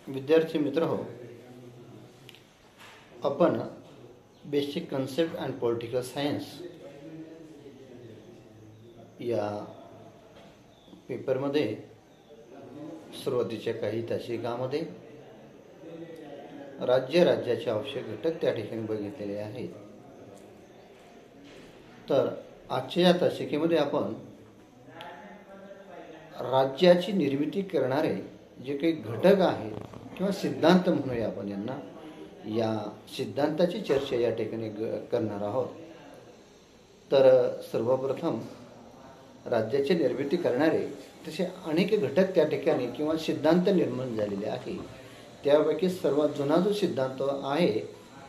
विद्यार्थी मित्र हो, आपण basic concept and political science या पेपरमध्ये सुरुवातीच्या काही तासिकामध्ये राज्याचे आवश्यक घटक त्या ठिकाणी बघितलेले आहेत. तर आजच्या या तासिकेमध्ये आपण राज्याची निर्मिती करणारे जे काही घटक आहेत किंवा सिद्धांत म्हणूया आपण यांना, या सिद्धांताची चर्चा या ठिकाणी करणार आहोत. तर सर्वप्रथम राज्याची निर्मिती करणारे तसे अनेक घटक त्या ठिकाणी किंवा सिद्धांत निर्माण झालेले आहे. त्यापैकी सर्वात जुना जो सिद्धांत आहे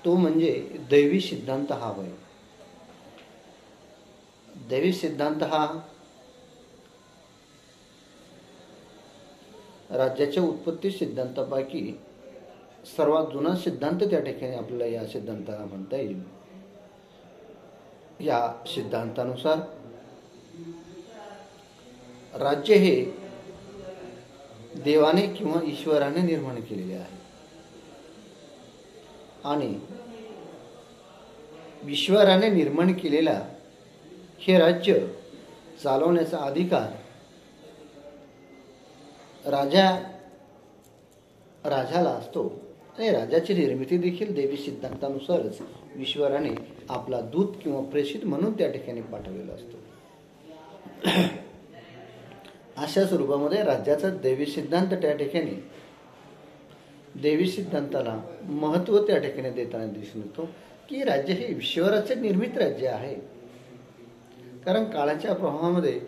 तो म्हणजे दैवी सिद्धांत हा होय. दैवी सिद्धांत हा राज्याच्या उत्पत्ती सिद्धांतापैकी सर्वात जुना सिद्धांत त्या ठिकाणी आपल्याला या सिद्धांताला म्हणता येईल. या सिद्धांतानुसार राज्य हे देवाने किंवा ईश्वराने निर्माण केलेले आहे आणि ईश्वराने निर्माण केलेला हे राज्य चालवण्याचा अधिकार राजाला असतो आणि राजाची निर्मिती देखील दैवी सिद्धांतानुसारच ईश्वराने आपला दूत किंवा प्रेषित म्हणून त्या ठिकाणी पाठवलेला असतो. अशा स्वरूपामध्ये राज्याचा दैवी सिद्धांत त्या ठिकाणी दैवी सिद्धांताला महत्त्व त्या ठिकाणी देताना दिसून येतो की राज्य हे ईश्वराचे निर्मित राज्य आहे. कारण काळाच्या प्रभावामध्ये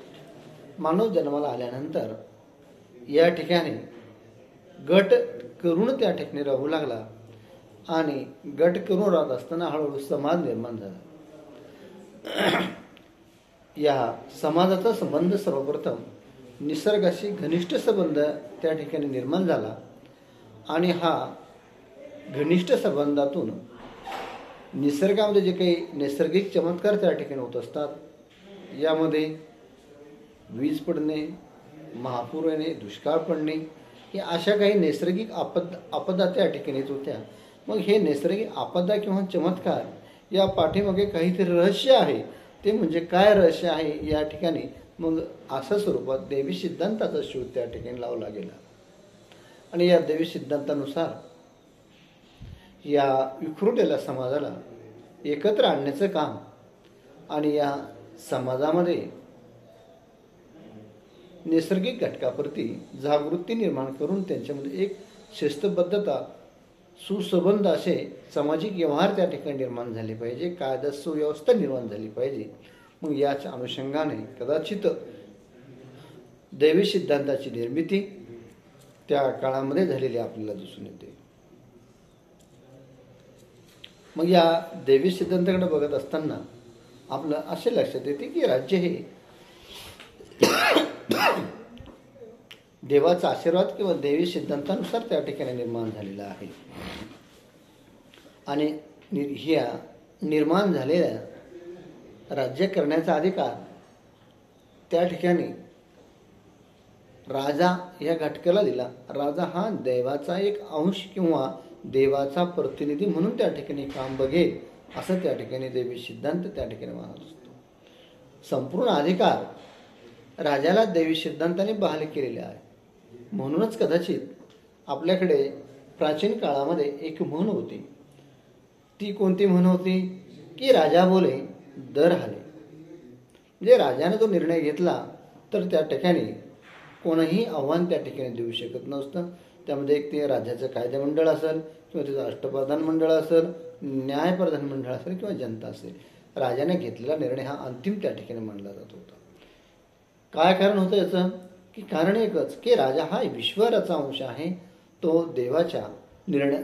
मानव जन्माला आल्यानंतर या ठिकाणी गट करून त्या ठिकाणी राहू लागला आणि गट करून राहत असताना हळूहळू समाज निर्माण झाला. या समाजाचा संबंध सर्वप्रथम निसर्गाशी घनिष्ठ संबंध त्या ठिकाणी निर्माण झाला आणि हा घनिष्ठ संबंधातून निसर्गामध्ये जे काही नैसर्गिक चमत्कार त्या ठिकाणी होत असतात, यामध्ये वीज पडणे, महापूर येणे, दुष्काळ पडणे, हे अशा काही नैसर्गिक आपदा त्या ठिकाणी येत होत्या. मग हे नैसर्गिक आपदा किंवा चमत्कार या पाठीमागे काहीतरी रहस्य आहे. ते म्हणजे काय रहस्य आहे या ठिकाणी मग अशा स्वरूपात दैवी सिद्धांताचा शोध त्या ठिकाणी लावला गेला आणि या दैवी सिद्धांतानुसार या विखुरलेल्या समाजाला एकत्र आणण्याचं काम आणि या समाजामध्ये नैसर्गिक घटकाप्रती जागृती निर्माण करून त्यांच्यामध्ये एक शिस्तबद्धता, सुसंबंध असे सामाजिक व्यवहार त्या ठिकाणी निर्माण झाले पाहिजे, कायदा सुव्यवस्था निर्माण झाली पाहिजे. मग याच्या अनुषंगाने कदाचित दैवी सिद्धांताची निर्मिती त्या काळामध्ये झालेली आपल्याला दिसून येते. मग या दैवी सिद्धांताकडे बघत असताना आपलं असे लक्षात येते की राज्य हे देवाचा आशीर्वाद किंवा दैवी सिद्धांतानुसार त्या ठिकाणी निर्माण झालेला आहे आणि ह्या निर्माण झालेल्या राज्य करण्याचा अधिकार त्या ठिकाणी राजा या घटकाला दिला. राजा हा देवाचा एक अंश किंवा देवाचा प्रतिनिधी म्हणून त्या ठिकाणी काम बघेल असं त्या ठिकाणी दैवी सिद्धांत त्या ठिकाणी मानत असतो. संपूर्ण अधिकार राजाला दैवी सिद्धांताने बहाल केलेले आहे. म्हणूनच कदाचित आपल्याकडे प्राचीन काळामध्ये एक म्हण होती. ती कोणती म्हण होती की राजा बोले दर हाले. म्हणजे राजाने जो निर्णय घेतला तर त्या ठिकाणी कोणीही आव्हान त्या ठिकाणी देऊ शकत नसतं. त्यामध्ये एक ते राज्याचं कायदा मंडळ असेल किंवा त्याचं अष्टप्रधान मंडळ असेल, न्यायप्रधान मंडळ असेल किंवा जनता असेल, राजाने घेतलेला निर्णय हा अंतिम त्या ठिकाणी मानला जात होता. काय कारण होतं याचं की कारण एकच की राजा हा ईश्वराचा अंश आहे. तो देवाच्या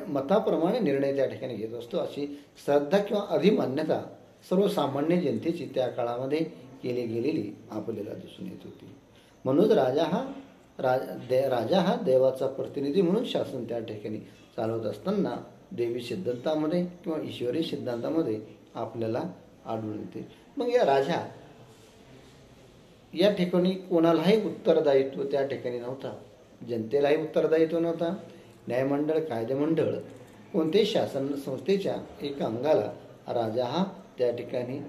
मताप्रमाणे निर्णय त्या ठिकाणी घेत असतो अशी श्रद्धा किंवा अभिमान्यता सर्वसामान्य जनतेची त्या काळामध्ये केली गेलेली आपल्याला दिसून येत होती. म्हणून राजा हा देवाचा प्रतिनिधी म्हणून शासन त्या ठिकाणी चालवत असताना देवी सिद्धांतामध्ये किंवा ईश्वरी सिद्धांतामध्ये आपल्याला आढळून येते. मग या राजा या ठिकाणी कोणालाही उत्तरदायित्व त्या ठिकाणी नव्हता. जनतेलाही उत्तरदायित्व नव्हता, न्यायमंडळ, कायदेमंडळ कोणत्याही शासन संस्थेच्या एका अंगाला राजा हा त्या ठिकाणी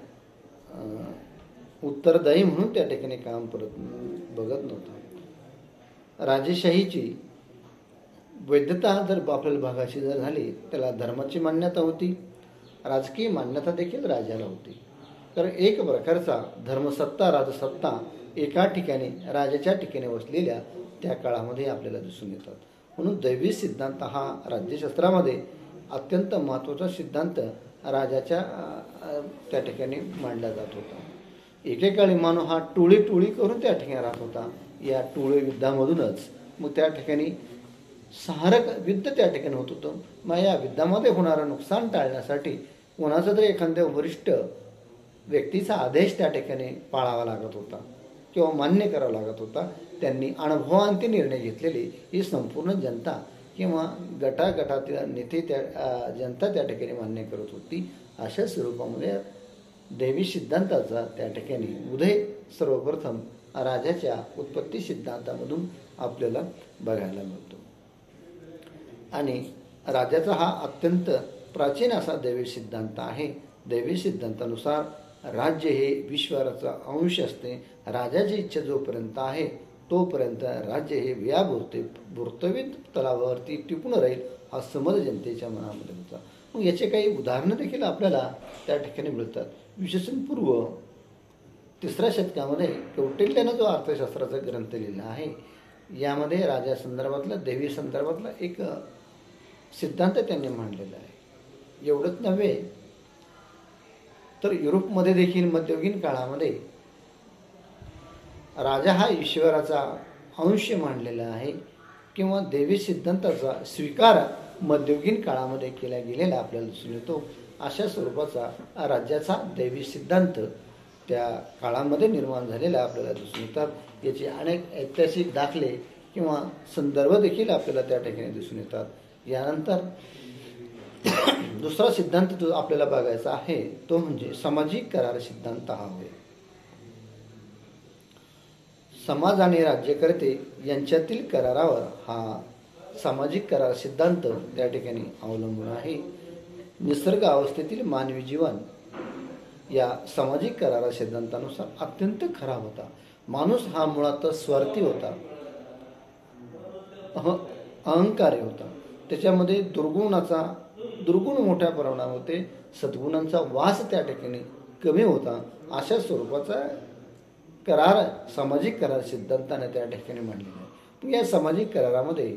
उत्तरदायी म्हणून त्या ठिकाणी काम बघत नव्हता. राजेशाहीची वैधता जर आपल्याला भागाची जर झाली, त्याला धर्माची मान्यता होती, राजकीय मान्यता देखील राजाला होती. तर एक प्रकारचा धर्मसत्ता राजसत्ता एका ठिकाणी राजाच्या ठिकाणी वसलेल्या त्या काळामध्ये आपल्याला दिसून येतात. म्हणून दैवी सिद्धांत हा राज्यशास्त्रामध्ये अत्यंत महत्त्वाचा सिद्धांत राजाच्या त्या ठिकाणी मांडला जात होता. एकेकाळी मानव हा टोळी करून त्या ठिकाणी राहत होता. या टोळी युद्धामधूनच मग त्या ठिकाणी सहारक युद्ध त्या ठिकाणी होत होतं. मग या युद्धामध्ये होणारं नुकसान टाळण्यासाठी कोणाचा तरी एखाद्या वरिष्ठ व्यक्तीचा आदेश त्या ठिकाणी पाळावा लागत होता किंवा मान्य करावा लागत होता. त्यांनी अनुभवांती निर्णय घेतलेली ही संपूर्ण जनता किंवा गटागटातील नेते त्या जनता त्या ठिकाणी मान्य करत होती. अशा स्वरूपामध्ये दैवी सिद्धांताचा त्या ठिकाणी उदय सर्वप्रथम राजाच्या उत्पत्ती सिद्धांतामधून आपल्याला बघायला मिळतो. आणि राजाचा हा अत्यंत प्राचीन असा दैवी सिद्धांत आहे. दैवी सिद्धांतानुसार राज्य हे ईश्वराचा अंश असते. राजाची इच्छा जोपर्यंत आहे तोपर्यंत राज्य हे बुरतवीत तलावावरती टिकून राहील हा समज जनतेच्या मनामध्ये होता. मग याचे काही उदाहरणं देखील आपल्याला त्या ठिकाणी मिळतात. विशेषण पूर्व 3ऱ्या शतकामध्ये कौटिल्यानं जो अर्थशास्त्राचा ग्रंथ लिहिला आहे, यामध्ये राजा संदर्भातला दैवी संदर्भातला एक सिद्धांत त्यांनी मांडलेला आहे. एवढंच नव्हे तर युरोपमध्ये देखील मध्ययुगीन काळामध्ये राजा हा ईश्वराचा अंश मानलेला आहे किंवा दैवी सिद्धांताचा स्वीकार मध्ययुगीन काळामध्ये केला गेलेला आपल्याला दिसून येतो. अशा स्वरूपाचा राज्याचा दैवी सिद्धांत त्या काळामध्ये निर्माण झालेला आपल्याला दिसून येतात. याचे अनेक ऐतिहासिक दाखले किंवा संदर्भ देखील आपल्याला त्या ठिकाणी दिसून येतात. यानंतर दुसरा सिद्धांत जो आपल्याला बघायचा आहे तो म्हणजे सामाजिक करार सिद्धांत हा होय. समाज आणि राज्यकर्ते यांच्यातील करारावर हा सामाजिक करार सिद्धांत त्या ठिकाणी अवलंबून आहे. निसर्ग अवस्थेतील मानवी जीवन या सामाजिक करार सिद्धांतानुसार अत्यंत खराब होता. माणूस हा मुळात स्वार्थी होता, अहंकारी होता. त्याच्यामध्ये दुर्गुण मोठ्या प्रमाणामध्ये सद्गुणांचा वास त्या ठिकाणी कमी होता. अशा स्वरूपाचा करार सामाजिक करार सिद्धांताने त्या ठिकाणी मांडलेला आहे. या सामाजिक करारामध्ये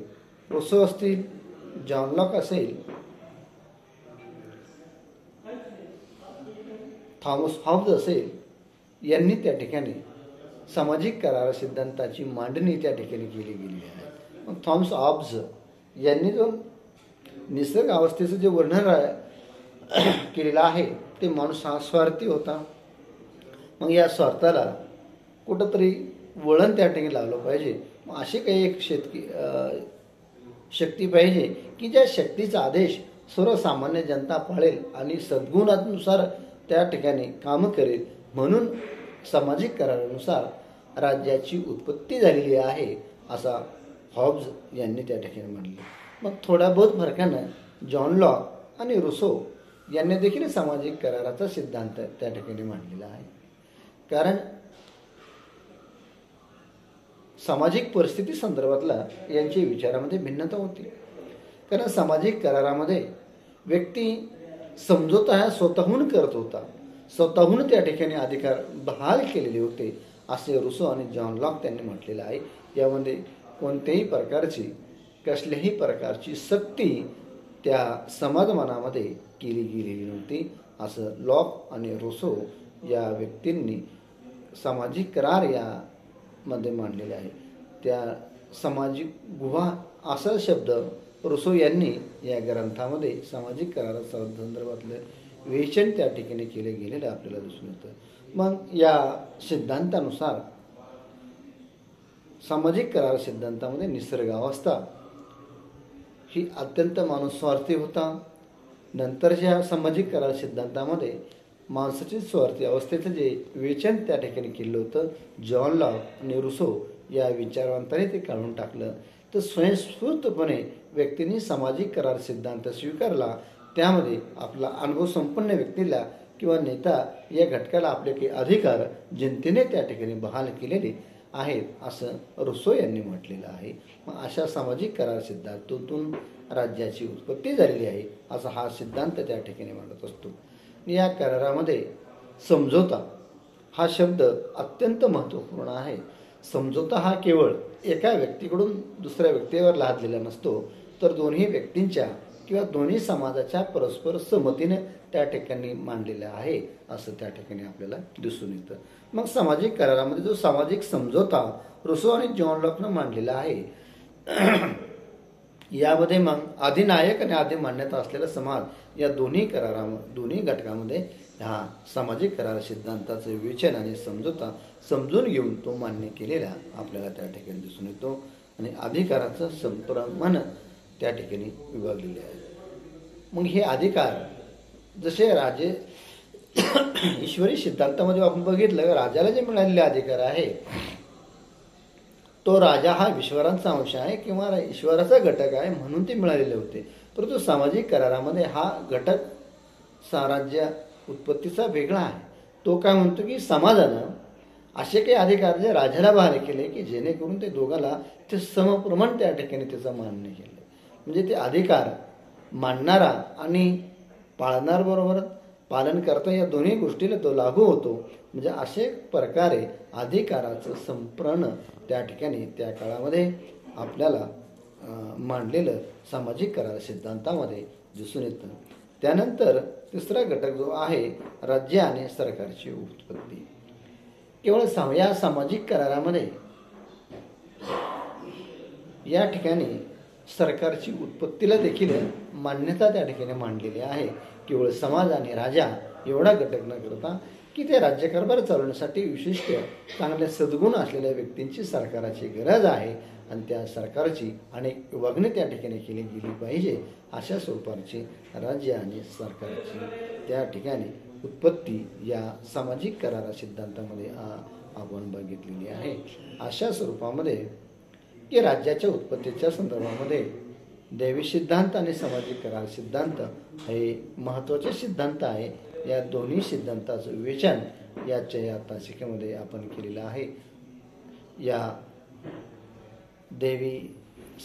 रोसो असतील, जॉन लॉक असेल, थॉमस हॉब्स असेल, यांनी त्या ठिकाणी सामाजिक करार सिद्धांताची मांडणी त्या ठिकाणी केली गेली आहे. मग थॉमस हॉब्स यांनी जो निसर्ग अवस्थेचं जे वर्णन केलेलं आहे ते माणूस हा स्वार्थी होता. मग या स्वार्थाला कुठंतरी वळण त्या ठिकाणी लावलं पाहिजे. मग अशी काही एक शक्ती पाहिजे की ज्या शक्तीचा आदेश सर्वसामान्य जनता पाळेल आणि सद्गुणानुसार त्या ठिकाणी कामं करेल. म्हणून सामाजिक करारानुसार राज्याची उत्पत्ती झालेली आहे असा हॉब्स यांनी त्या ठिकाणी मांडले. मग थोड्या बहुत फरकानं जॉन लॉक आणि रुसो यांनी देखील सामाजिक कराराचा सिद्धांत त्या ठिकाणी मांडलेला आहे. कारण सामाजिक परिस्थिती संदर्भातला यांच्या विचारामध्ये भिन्नता होती. कारण सामाजिक करारामध्ये व्यक्ती समझोता हा स्वतःहून करत होता, स्वतःहून त्या ठिकाणी अधिकार बहाल केलेले होते असे रुसो आणि जॉन लॉक त्यांनी म्हटलेलं आहे. यामध्ये कोणत्याही प्रकारची कसल्याही प्रकारची सक्ती त्या समाजमनामध्ये केली गेलेली नव्हती असं लॉक आणि रुसो या व्यक्तींनी सामाजिक करार यामध्ये मांडलेले आहे. त्या सामाजिक गुहा असा शब्द रुसो यांनी या ग्रंथामध्ये सामाजिक कराराच्या संदर्भातलं विवेचन त्या ठिकाणी केले गेलेलं आपल्याला दिसून येतं. मग या सिद्धांतानुसार सामाजिक करार सिद्धांतामध्ये निसर्गावस्था ही अत्यंत माणूस स्वार्थी होता. नंतरच्या सामाजिक करार सिद्धांतामध्ये माणसाची स्वार्थी अवस्थेचं जे विवेचन त्या ठिकाणी केलं होतं जॉन लॉक आणि रुसो या विचारवंतांनी ते काढून टाकलं. तर स्वयंस्फूर्तपणे व्यक्तींनी सामाजिक करार सिद्धांत स्वीकारला. त्यामध्ये आपला अनुभव संपन्न व्यक्तीला किंवा नेता या घटकाला आपले काही अधिकार जनतेने त्या ठिकाणी बहाल केलेले आहेत असं रुसो यांनी म्हटलेलं आहे. मग अशा सामाजिक करार सिद्धांतातून राज्याची उत्पत्ती झालेली आहे असा हा सिद्धांत त्या ठिकाणी मांडत असतो. या करारामध्ये समझोता हा शब्द अत्यंत महत्त्वपूर्ण आहे. समझोता हा केवळ एका व्यक्तीकडून दुसऱ्या व्यक्तीवर लादलेला नसतो, तर दोन्ही व्यक्तींच्या किंवा दोन्ही समाजाच्या परस्पर संमतीने त्या ठिकाणी मांडलेला आहे असं त्या ठिकाणी आपल्याला दिसून येतं. मग सामाजिक करारामध्ये जो सामाजिक समझोता रुसो आणि जॉन लॉकनं मांडलेला आहे, यामध्ये मग अधिनायक आणि आधी मान्यता असलेला समाज या दोन्ही घटकामध्ये हा सामाजिक करार सिद्धांताचे विवेचन आणि समझोता समजून घेऊन तो मान्य केलेला आपल्याला त्या ठिकाणी दिसून येतो. आणि अधिकाराचं संप्रमाण त्या ठिकाणी विभागलेले आहे. मग हे अधिकार जसे राजे ईश्वरी सिद्धांतामध्ये आपण बघितलं, राजाला जे मिळालेले अधिकार आहे तो राजा हा ईश्वरांचा अंश आहे किंवा ईश्वराचा घटक आहे म्हणून ते मिळालेले होते. परंतु सामाजिक करारामध्ये हा घटक राज्य उत्पत्तीचा वेगळा आहे. तो काय म्हणतो की समाजानं असे काही अधिकार जे राजाला बहाल केले की जेणेकरून ते दोघाला ते समप्रमाण त्या ठिकाणी त्याचं मान्य केलं. म्हणजे ते अधिकार मानणारा आणि पाळणार बरोबर पालन करता या दोन्ही गोष्टीला तो लागू होतो. म्हणजे असे प्रकारे अधिकाराचं संप्रण त्या ठिकाणी त्या काळामध्ये आपल्याला मांडलेलं सामाजिक करार सिद्धांतामध्ये दिसून येतं. त्यानंतर तिसरा घटक जो आहे राज्य आणि सरकारची उत्पत्ती. केवळ या सामाजिक करारामध्ये या ठिकाणी सरकारची उत्पत्तीला देखील मान्यता त्या ठिकाणी मांडलेली आहे. केवळ समाज आणि राजा एवढा घटक न करता की ते राज्यकारभार चालवण्यासाठी विशिष्ट चांगले सद्गुण असलेल्या व्यक्तींची सरकाराची गरज आहे आणि त्या सरकारची अनेक विभागणी त्या ठिकाणी केली गेली पाहिजे. अशा स्वरूपाची राज्य आणि सरकारची त्या ठिकाणी उत्पत्ती या सामाजिक करार सिद्धांतामध्ये आपण बघितलेली आहे. अशा स्वरूपामध्ये की राज्याच्या उत्पत्तीच्या संदर्भामध्ये दैवी सिद्धांत आणि सामाजिक करार सिद्धांत हे महत्त्वाचे सिद्धांत आहे. या दोन्ही सिद्धांताचं विवेचन या तासिकेमध्ये आपण केलेलं आहे. या दैवी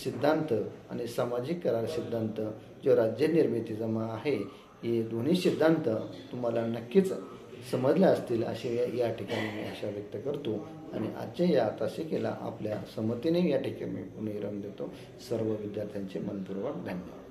सिद्धांत आणि सामाजिक करार सिद्धांत जो राज्य निर्मितीचा आहे, हे दोन्ही सिद्धांत तुम्हाला नक्कीच समजले असतील असे या ठिकाणी मी आशा व्यक्त करतो. आणि आजच्या या तासिकेला आपल्या संमतीने या ठिकाणी मी पुनरावृत्ती देतो. सर्व विद्यार्थ्यांचे मनपूर्वक धन्यवाद.